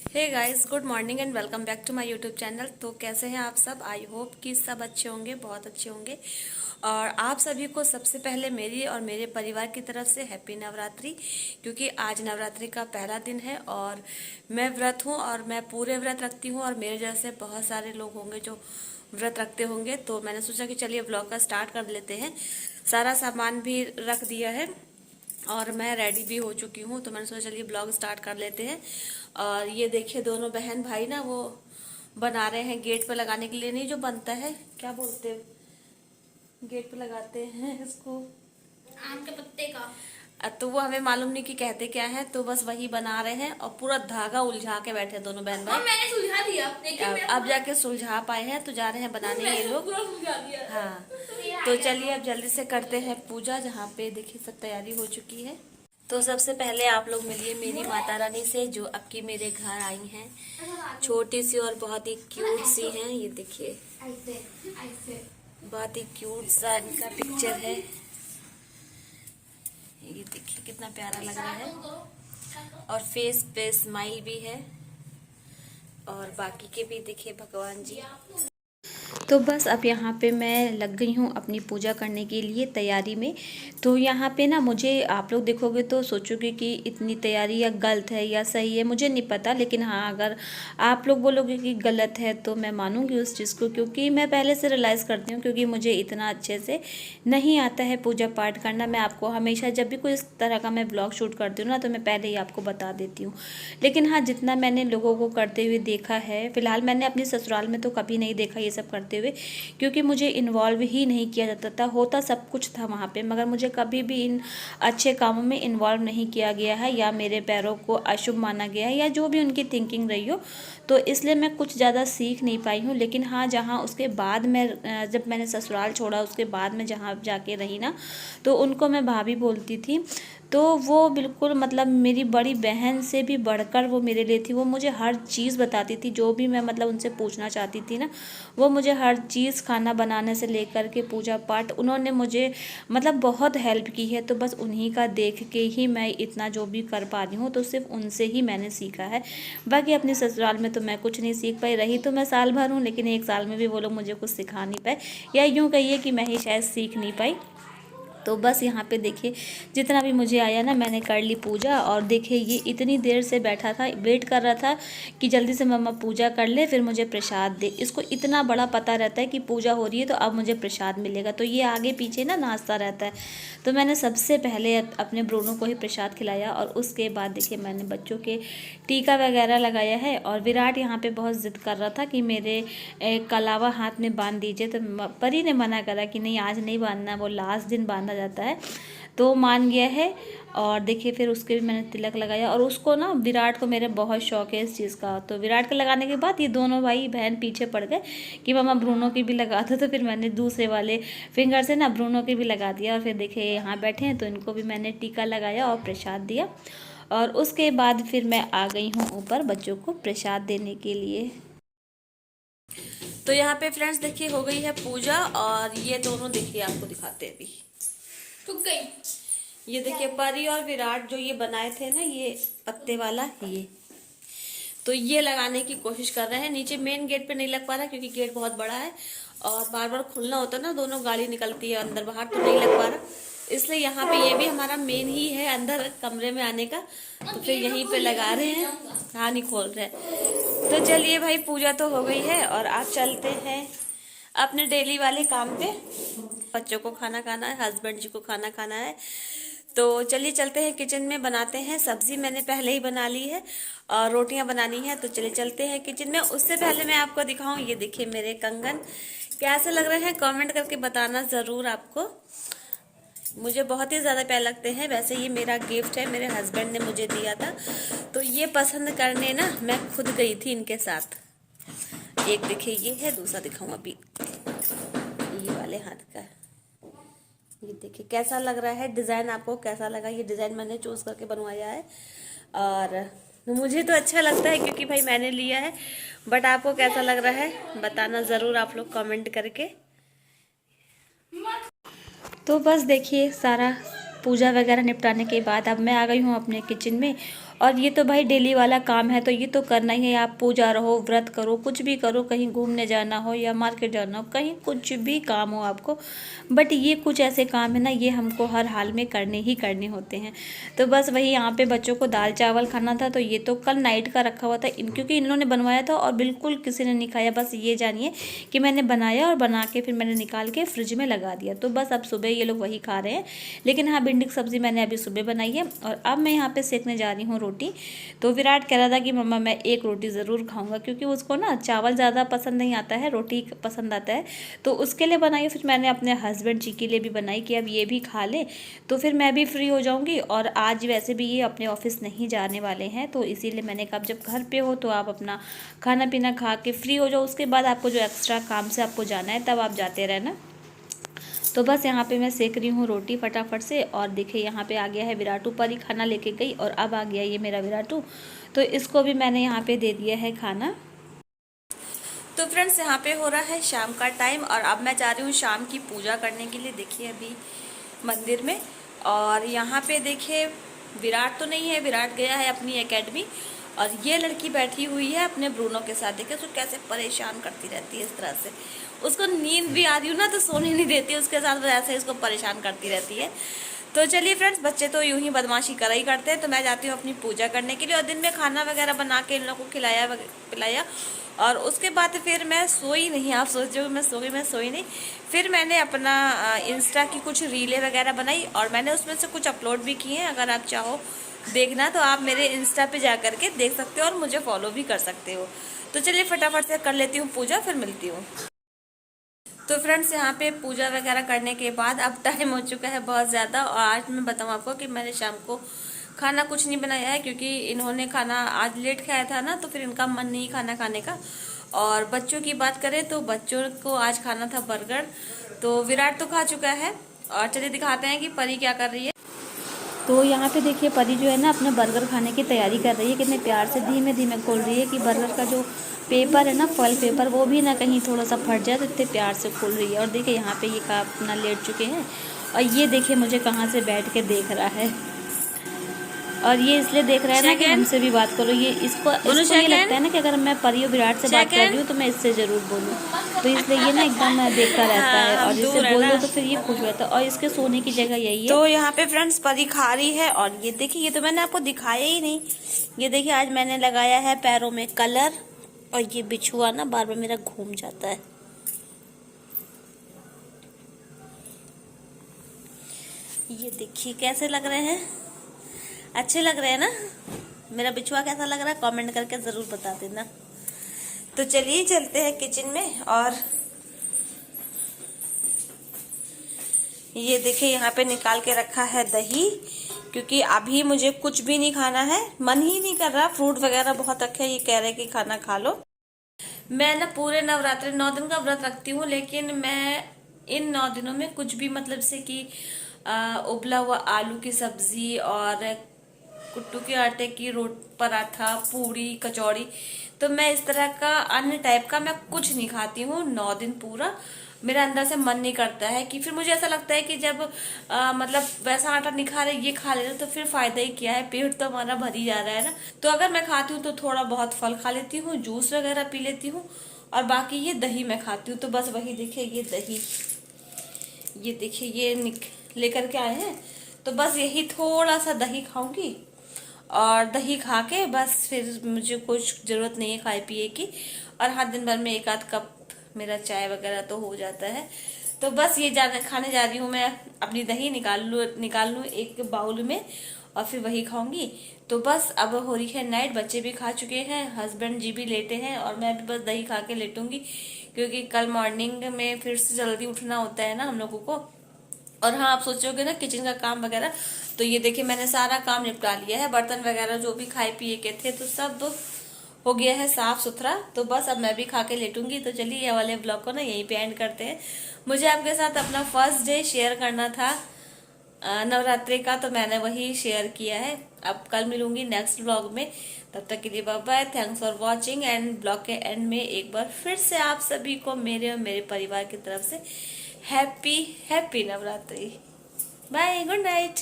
Hey guys, good morning and welcome back to my YouTube channel. तो कैसे हैं आप सब? आई होप कि सब अच्छे होंगे, बहुत अच्छे होंगे। और आप सभी को सबसे पहले मेरी और मेरे परिवार की तरफ से हैप्पी नवरात्रि, क्योंकि आज नवरात्रि का पहला दिन है और मैं व्रत हूँ और मैं पूरे व्रत रखती हूँ और मेरे जैसे बहुत सारे लोग होंगे जो व्रत रखते होंगे। तो मैंने सोचा कि चलिए ब्लॉग का स्टार्ट कर लेते हैं। सारा सामान भी रख दिया है और मैं रेडी भी हो चुकी हूँ, तो मैंने सोचा चलिए ब्लॉग स्टार्ट कर लेते हैं। और ये देखिए दोनों बहन भाई ना वो बना रहे हैं गेट पे लगाने के लिए, नहीं जो बनता है क्या बोलते हैं, गेट पे लगाते हैं इसको, आम के पत्ते का। तो वो हमें मालूम नहीं कि कहते क्या है, तो बस वही बना रहे हैं और पूरा धागा उलझा के बैठे दोनों बहन और भाई। मैंने सुलझा दिया, लेकिन मेरा अब जाके सुलझा पाए हैं, तो जा रहे हैं बनाने ये लोग। पूरा सुलझा दिया। हाँ, ये तो आइडिया चलिए अब जल्दी से करते हैं पूजा, जहाँ पे देखिए सब तैयारी हो चुकी है। तो सबसे पहले आप लोग मिलिए मेरी माता रानी से, जो अब की मेरे घर आई हैं। छोटी सी और बहुत ही क्यूट सी हैं, ये देखिए ऐसे ऐसे बहुत ही क्यूट सा इनका पिक्चर है। ये देखिए कितना प्यारा लग रहा है और फेस पे स्माइल भी है। और बाकी के भी देखिए भगवान जी। तो बस अब यहाँ पे मैं लग गई हूँ अपनी पूजा करने के लिए तैयारी में। तो यहाँ पे ना मुझे आप लोग देखोगे तो सोचोगे कि इतनी तैयारी या गलत है या सही है, मुझे नहीं पता। लेकिन हाँ, अगर आप लोग बोलोगे कि गलत है तो मैं मानूंगी उस चीज़ को, क्योंकि मैं पहले से रियलाइज़ करती हूँ, क्योंकि मुझे इतना अच्छे से नहीं आता है पूजा पाठ करना। मैं आपको हमेशा जब भी कोई इस तरह का मैं ब्लॉग शूट करती हूँ ना, तो मैं पहले ही आपको बता देती हूँ। लेकिन हाँ, जितना मैंने लोगों को करते हुए देखा है, फिलहाल मैंने अपनी ससुराल में तो कभी नहीं देखा ये सब करते हुए, क्योंकि मुझे इन्वॉल्व ही नहीं किया जाता था। होता सब कुछ था वहाँ पे, मगर मुझे कभी भी इन अच्छे कामों में इन्वॉल्व नहीं किया गया है, या मेरे पैरों को अशुभ माना गया है, या जो भी उनकी थिंकिंग रही हो। तो इसलिए मैं कुछ ज़्यादा सीख नहीं पाई हूँ। लेकिन हाँ, जहाँ उसके बाद मैं जब मैंने ससुराल छोड़ा, उसके बाद मैं जहाँ जाके रही ना, तो उनको मैं भाभी बोलती थी। तो वो बिल्कुल मतलब मेरी बड़ी बहन से भी बढ़कर वो मेरे लिए थी। वो मुझे हर चीज़ बताती थी, जो भी मैं मतलब उनसे पूछना चाहती थी ना, वो मुझे हर चीज़, खाना बनाने से लेकर के पूजा पाठ, उन्होंने मुझे मतलब बहुत हेल्प की है। तो बस उन्हीं का देख के ही मैं इतना जो भी कर पा रही हूँ, तो सिर्फ उनसे ही मैंने सीखा है। बाकी अपने ससुराल में तो मैं कुछ नहीं सीख पाई। रही तो मैं साल भर हूँ, लेकिन एक साल में भी वो लोग मुझे कुछ सिखा नहीं पाए, या यूँ कहिए कि मैं ही शायद सीख नहीं पाई। तो बस यहाँ पे देखिए जितना भी मुझे आया ना, मैंने कर ली पूजा। और देखिए ये इतनी देर से बैठा था, वेट कर रहा था कि जल्दी से मम्मा पूजा कर ले, फिर मुझे प्रसाद दे। इसको इतना बड़ा पता रहता है कि पूजा हो रही है तो अब मुझे प्रसाद मिलेगा, तो ये आगे पीछे ना नाचता रहता है। तो मैंने सबसे पहले अपने ब्रोनों को ही प्रसाद खिलाया, और उसके बाद देखिए मैंने बच्चों के टीका वगैरह लगाया है। और विराट यहाँ पे बहुत ज़िद कर रहा था कि मेरे कलावा हाथ में बांध दीजिए, तो परी ने मना करा कि नहीं, आज नहीं बांधना, वो लास्ट दिन बांधा जाता है। तो मान गया है। और देखिए फिर उसके भी मैंने तिलक लगाया, और उसको ना, विराट को मेरे बहुत शौक है इस चीज़ का। तो विराट के लगाने के बाद ये दोनों भाई बहन पीछे पड़ गए कि मामा ब्रूनो की भी लगा दो। तो फिर मैंने दूसरे वाले फिंगर से ना ब्रूनो की भी लगा दिया। और फिर देखिए यहाँ बैठे हैं, तो इनको भी मैंने टीका लगाया और प्रसाद दिया। और उसके बाद फिर मैं आ गई हूँ ऊपर बच्चों को प्रसाद देने के लिए। तो यहाँ पे फ्रेंड्स देखिए हो गई है पूजा, और ये दोनों देखिए आपको दिखाते हैं अभी। टूट गई। ये देखिए परी और विराट जो ये बनाए थे ना, ये पत्ते वाला, ये तो ये लगाने की कोशिश कर रहे हैं। नीचे मेन गेट पे नहीं लग पा रहा, क्योंकि गेट बहुत बड़ा है और बार बार खुलना होता है ना, दोनों गाड़ी निकलती है अंदर बाहर, तो नहीं लग पा रहा। इसलिए यहाँ पे ये भी हमारा मेन ही है अंदर कमरे में आने का, तो फिर यहीं पे लगा रहे हैं। हाँ, नहीं खोल रहे। तो चलिए भाई, पूजा तो हो गई है और आप चलते हैं अपने डेली वाले काम पे। बच्चों को खाना खाना है, हस्बैंड जी को खाना खाना है। तो चलिए चलते हैं किचन में, बनाते हैं। सब्जी मैंने पहले ही बना ली है और रोटियां बनानी है, तो चलिए चलते हैं किचन में। उससे पहले मैं आपको दिखाऊं, ये देखिए मेरे कंगन कैसे लग रहे हैं, कमेंट करके बताना जरूर आपको। मुझे बहुत ही ज्यादा प्यारे लगते हैं। वैसे ये मेरा गिफ्ट है, मेरे हस्बैंड ने मुझे दिया था, तो ये पसंद करने ना मैं खुद गई थी इनके साथ। एक देखिए ये है, दूसरा दिखाऊं अभी, ये वाले हाथ का। ये देखिए कैसा लग रहा है डिज़ाइन, आपको कैसा लगा? ये डिज़ाइन मैंने चूज़ करके बनवाया है, और मुझे तो अच्छा लगता है क्योंकि भाई मैंने लिया है। बट आपको कैसा लग रहा है बताना ज़रूर आप लोग कमेंट करके। तो बस देखिए सारा पूजा वगैरह निपटाने के बाद अब मैं आ गई हूँ अपने किचन में। और ये तो भाई डेली वाला काम है, तो ये तो करना ही है। आप पूजा रहो, व्रत करो, कुछ भी करो, कहीं घूमने जाना हो या मार्केट जाना हो, कहीं कुछ भी काम हो आपको, बट ये कुछ ऐसे काम है ना, ये हमको हर हाल में करने ही करने होते हैं। तो बस वही यहाँ पे बच्चों को दाल चावल खाना था, तो ये तो कल नाइट का रखा हुआ था क्योंकि इन्होंने बनवाया था और बिल्कुल किसी ने नहीं खाया। बस ये जानिए कि मैंने बनाया और बना के फिर मैंने निकाल के फ्रिज में लगा दिया। तो बस अब सुबह ये लोग वही खा रहे हैं। लेकिन हाँ, भिंडी की सब्ज़ी मैंने अभी सुबह बनाई है और अब मैं यहाँ पे सेकने जा रही हूँ रोटी। तो विराट कह रहा था कि मम्मा मैं एक रोटी ज़रूर खाऊंगा, क्योंकि उसको ना चावल ज़्यादा पसंद नहीं आता है, रोटी पसंद आता है। तो उसके लिए बनाई, फिर मैंने अपने हस्बैंड जी के लिए भी बनाई कि अब ये भी खा ले, तो फिर मैं भी फ्री हो जाऊँगी। और आज वैसे भी ये अपने ऑफिस नहीं जाने वाले हैं, तो इसीलिए मैंने कहा जब घर पे हो तो आप अपना खाना पीना खा के फ्री हो जाओ, उसके बाद आपको जो एक्स्ट्रा काम से आपको जाना है तब आप जाते रहना। तो बस यहाँ पे मैं सेक रही हूँ रोटी फटाफट से। और देखिए यहाँ पे आ गया है विराटू, पर ही खाना लेके गई और अब आ गया ये मेरा विराटू, तो इसको भी मैंने यहाँ पे दे दिया है खाना। तो फ्रेंड्स यहाँ पे हो रहा है शाम का टाइम और अब मैं जा रही हूँ शाम की पूजा करने के लिए। देखिए अभी मंदिर में, और यहाँ पे देखिए विराट तो नहीं है, विराट गया है अपनी एकेडमी, और ये लड़की बैठी हुई है अपने ब्रूनो के साथ। देखिए उसको कैसे परेशान करती रहती है इस तरह से, उसको नींद भी आ रही हो ना तो सोने नहीं देती, उसके साथ ऐसे इसको परेशान करती रहती है। तो चलिए फ्रेंड्स, बच्चे तो यूं ही बदमाशी कर ही करते हैं। तो मैं जाती हूँ अपनी पूजा करने के लिए, और दिन में खाना वगैरह बना के इन लोगों को खिलाया पिलाया, और उसके बाद फिर मैं सोई नहीं। आप सोच रहे हो मैं सोई नहीं। फिर मैंने अपना इंस्टा की कुछ रीलें वगैरह बनाई और मैंने उसमें से कुछ अपलोड भी किए हैं। अगर आप चाहो देखना तो आप मेरे इंस्टा पे जा करके देख सकते हो और मुझे फॉलो भी कर सकते हो। तो चलिए फटाफट से कर लेती हूँ पूजा, फिर मिलती हूँ। तो फ्रेंड्स यहाँ पे पूजा वगैरह करने के बाद अब टाइम हो चुका है बहुत ज़्यादा, और आज मैं बताऊँ आपको कि मैंने शाम को खाना कुछ नहीं बनाया है, क्योंकि इन्होंने खाना आज लेट खाया था ना, तो फिर इनका मन नहीं खाना खाने का। और बच्चों की बात करें तो बच्चों को आज खाना था बर्गर, तो विराट तो खा चुका है। और चलिए दिखाते हैं कि परी क्या कर रही है। तो यहाँ पे देखिए परी जो है ना अपना बर्गर खाने की तैयारी कर रही है। कितने प्यार से धीमे धीमे खोल रही है कि बर्गर का जो पेपर है ना, फॉइल पेपर, वो भी ना कहीं थोड़ा सा फट जाए, तो इतने प्यार से खोल रही है। और देखिए यहाँ पे ये अपना लेट चुके हैं, और ये देखिए मुझे कहाँ से बैठ के देख रहा है। और ये इसलिए देख रहा है ना कि हमसे भी बात करो। ये इसको ये लगता है ना कि अगर मैं परी और विराट से बात कर रही हूँ तो मैं इससे जरूर बोलूँ, तो इसलिए ये ना एकदम देखता रहता है। और इससे बोल दो तो फिर ये खुश रहता है, और इसके सोने की जगह यही है। तो यहाँ पे फ्रेंड्स परी खा रही है, और ये देखिए ये तो मैंने आपको दिखाया ही नहीं। ये देखिए आज मैंने लगाया है पैरों में कलर, और ये बिछुआ ना बार बार मेरा घूम जाता है। ये देखिए कैसे लग रहे हैं, अच्छे लग रहे हैं ना। मेरा बिछुआ कैसा लग रहा है कमेंट करके जरूर बता देना। तो चलिए चलते हैं किचन में। और ये देखिए यहाँ पे निकाल के रखा है दही, क्योंकि अभी मुझे कुछ भी नहीं खाना है, मन ही नहीं कर रहा। फ्रूट वगैरह बहुत रखे, ये कह रहे कि खाना खा लो। मैं ना पूरे नवरात्रि 9 दिन का व्रत रखती हूँ, लेकिन मैं इन 9 दिनों में कुछ भी मतलब से कि उबला हुआ आलू की सब्जी और कुट्टू के आटे की पराठा, पूरी, कचौड़ी, तो मैं इस तरह का अन्य टाइप का मैं कुछ नहीं खाती हूँ 9 दिन पूरा। मेरा अंदर से मन नहीं करता है कि फिर मुझे ऐसा लगता है कि जब मतलब वैसा आटा नहीं खा रहे ये खा ले रहे तो फिर फायदा ही क्या है, पेट तो हमारा भर ही जा रहा है ना। तो अगर मैं खाती हूँ तो थोड़ा बहुत फल खा लेती हूँ, जूस वगैरह पी लेती हूँ, और बाकी ये दही मैं खाती हूँ। तो बस वही देखिए ये दही, ये देखिए ये लेकर के आए हैं, तो बस यही थोड़ा सा दही खाऊंगी, और दही खा के बस फिर मुझे कुछ जरूरत नहीं है खाए पिए की। और हाँ, दिन भर में 1 आध कप मेरा चाय वगैरह तो हो जाता है। तो बस ये खाने जा रही हूँ मैं। अपनी दही निकाल लूँ एक बाउल में, और फिर वही खाऊंगी। तो बस अब हो रही है नाइट, बच्चे भी खा चुके हैं, हस्बैंड जी भी लेटे हैं, और मैं भी बस दही खा के लेटूंगी, क्योंकि कल मॉर्निंग में फिर से जल्दी उठना होता है ना हम लोगों को। और हाँ, आप सोचोगे ना किचन का काम वगैरह, तो ये देखिए मैंने सारा काम निपटा लिया है। बर्तन वगैरह जो भी खाए पिए के थे तो सब हो गया है साफ सुथरा। तो बस अब मैं भी खा के लेटूंगी। तो चलिए ये वाले ब्लॉग को ना यहीं पे एंड करते हैं। मुझे आपके साथ अपना फर्स्ट डे शेयर करना था नवरात्रि का, तो मैंने वही शेयर किया है। अब कल मिलूंगी नेक्स्ट ब्लॉग में, तब तक के लिए bye bye, thanks for watching. And blog के एंड में एक बार फिर से आप सभी को मेरे और मेरे परिवार की तरफ से happy Navratri. Bye, good night.